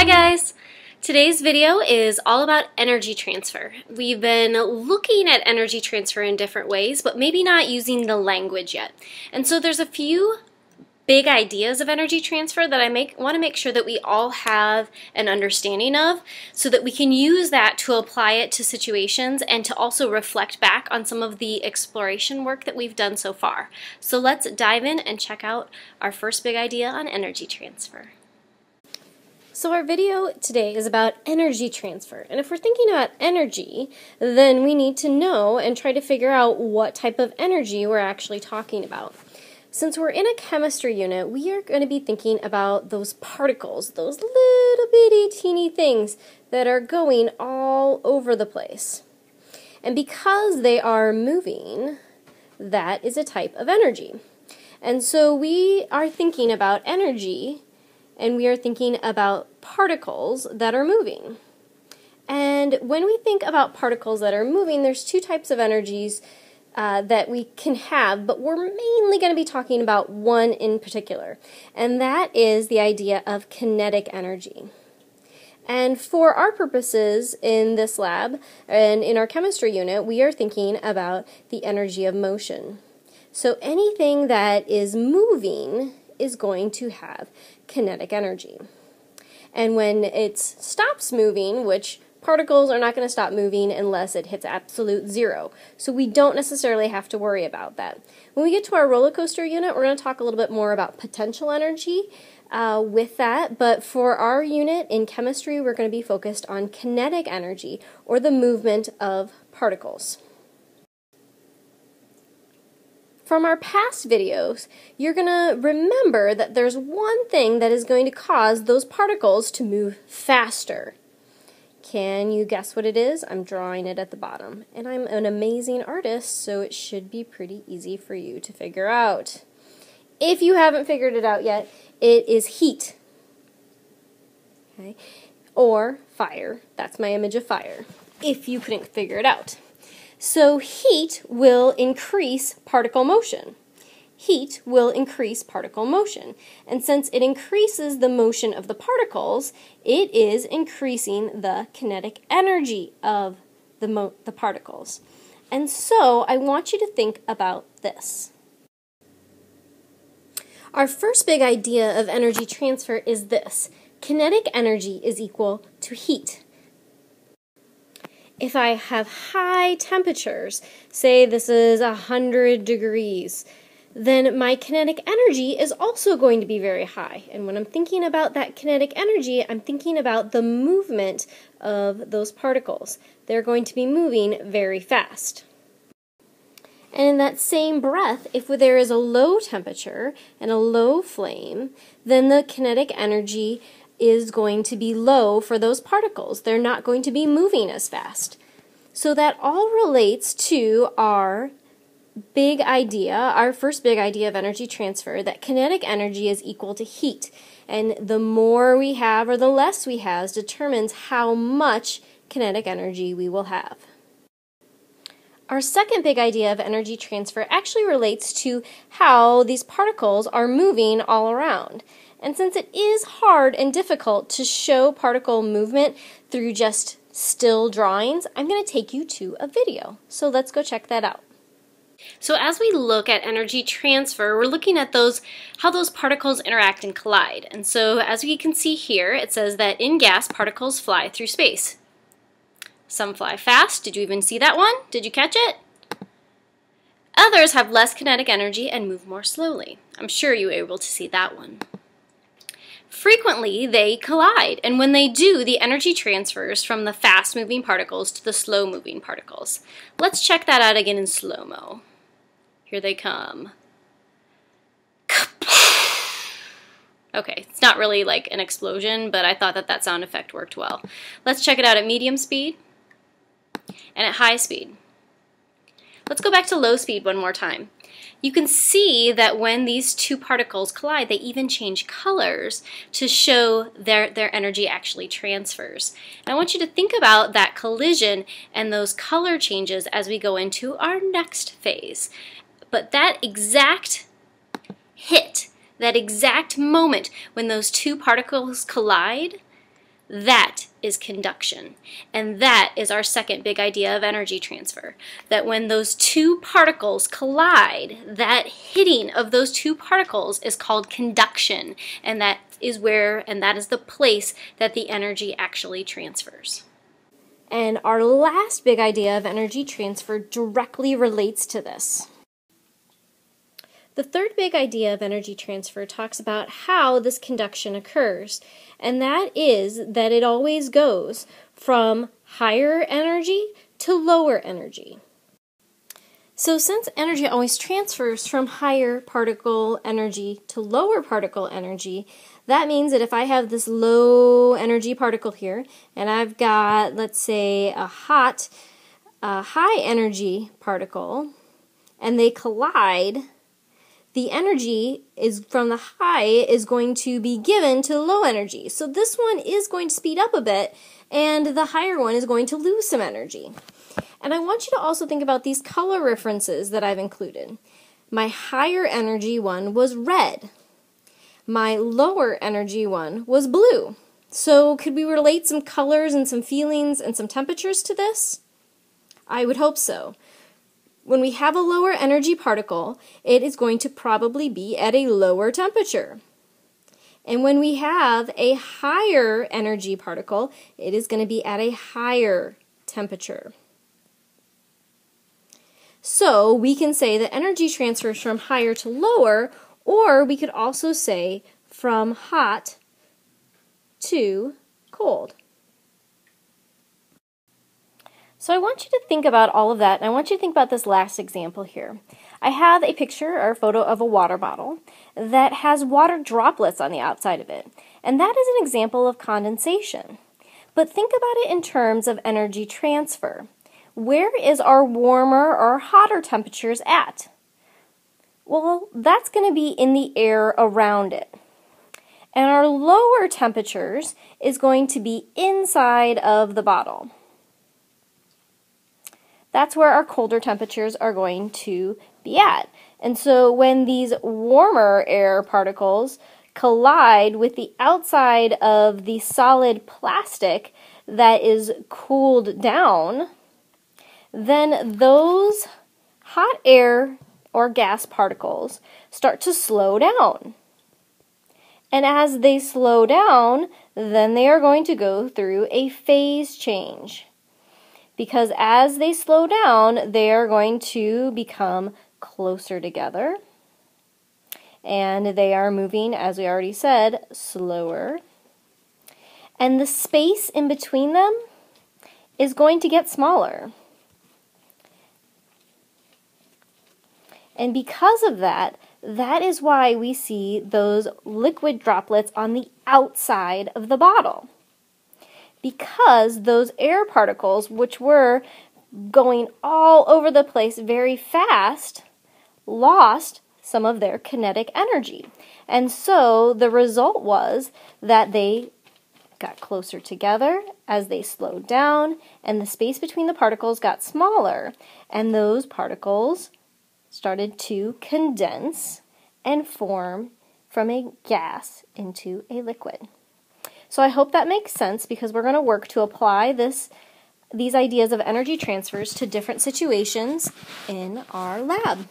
Hi guys! Today's video is all about energy transfer. We've been looking at energy transfer in different ways, but maybe not using the language yet. And so there's a few big ideas of energy transfer that I want to make sure that we all have an understanding of so that we can use that to apply it to situations and to also reflect back on some of the exploration work that we've done so far. So let's dive in and check out our first big idea on energy transfer. So our video today is about energy transfer, and if we're thinking about energy, then we need to know and try to figure out what type of energy we're actually talking about. Since we're in a chemistry unit, we are going to be thinking about those particles, those little bitty teeny things that are going all over the place. And because they are moving, that is a type of energy. And so we are thinking about energy, and we are thinking about particles that are moving. And when we think about particles that are moving, there's two types of energies that we can have, but we're mainly going to be talking about one in particular, and that is the idea of kinetic energy. And for our purposes in this lab and in our chemistry unit, we are thinking about the energy of motion. So anything that is moving is going to have kinetic energy. And when it stops moving, which particles are not going to stop moving unless it hits absolute zero. So we don't necessarily have to worry about that. When we get to our roller coaster unit, we're going to talk a little bit more about potential energy with that. But for our unit in chemistry, we're going to be focused on kinetic energy, or the movement of particles. From our past videos, you're going to remember that there's one thing that is going to cause those particles to move faster. Can you guess what it is? I'm drawing it at the bottom. And I'm an amazing artist, so it should be pretty easy for you to figure out. If you haven't figured it out yet, it is heat. Okay? Or fire. That's my image of fire, if you couldn't figure it out. So heat will increase particle motion. Heat will increase particle motion. And since it increases the motion of the particles, it is increasing the kinetic energy of the particles. And so I want you to think about this. Our first big idea of energy transfer is this. Kinetic energy is equal to heat. If I have high temperatures, say this is 100 degrees, then my kinetic energy is also going to be very high. And when I'm thinking about that kinetic energy, I'm thinking about the movement of those particles. They're going to be moving very fast. And in that same breath, if there is a low temperature and a low flame, then the kinetic energy is going to be low for those particles. They're not going to be moving as fast. So that all relates to our big idea, our first big idea of energy transfer, that kinetic energy is equal to heat. And the more we have or the less we have determines how much kinetic energy we will have. Our second big idea of energy transfer actually relates to how these particles are moving all around. And since it is hard and difficult to show particle movement through just still drawings, I'm going to take you to a video. So let's go check that out. So as we look at energy transfer, we're looking at how those particles interact and collide. And so as we can see here, it says that in gas, particles fly through space. Some fly fast. Did you even see that one? Did you catch it? Others have less kinetic energy and move more slowly. I'm sure you were able to see that one. Frequently, they collide, and when they do, the energy transfers from the fast-moving particles to the slow-moving particles. Let's check that out again in slow-mo. Here they come. Okay, it's not really like an explosion, but I thought that sound effect worked well. Let's check it out at medium speed and at high speed. Let's go back to low speed one more time. You can see that when these two particles collide, they even change colors to show their energy actually transfers. And I want you to think about that collision and those color changes as we go into our next phase. But that exact hit, that exact moment when those two particles collide, That is conduction. And that is our second big idea of energy transfer. That when those two particles collide, that hitting of those two particles is called conduction. And that is the place that the energy actually transfers. And our last big idea of energy transfer directly relates to this. The third big idea of energy transfer talks about how this conduction occurs, and that is that it always goes from higher energy to lower energy. So since energy always transfers from higher particle energy to lower particle energy, that means that if I have this low energy particle here, and I've got, let's say, a high energy particle, and they collide, the energy from the high is going to be given to the low energy. So this one is going to speed up a bit, and the higher one is going to lose some energy. And I want you to also think about these color references that I've included. My higher energy one was red. My lower energy one was blue. So could we relate some colors and some feelings and some temperatures to this? I would hope so. When we have a lower energy particle, it is going to probably be at a lower temperature. And when we have a higher energy particle, it is going to be at a higher temperature. So we can say that energy transfers from higher to lower, or we could also say from hot to cold. So I want you to think about all of that, and I want you to think about this last example here. I have a picture or a photo of a water bottle that has water droplets on the outside of it, and that is an example of condensation. But think about it in terms of energy transfer. Where is our warmer or hotter temperatures at? Well, that's going to be in the air around it. And our lower temperatures is going to be inside of the bottle. That's where our colder temperatures are going to be at. And so when these warmer air particles collide with the outside of the solid plastic that is cooled down, then those hot air or gas particles start to slow down. And as they slow down, then they are going to go through a phase change. Because as they slow down, they are going to become closer together. And they are moving, as we already said, slower. And the space in between them is going to get smaller. And because of that, that is why we see those liquid droplets on the outside of the bottle. Because those air particles, which were going all over the place very fast, lost some of their kinetic energy. And so the result was that they got closer together as they slowed down, and the space between the particles got smaller, and those particles started to condense and form from a gas into a liquid. So I hope that makes sense, because we're going to work to apply these ideas of energy transfers to different situations in our lab.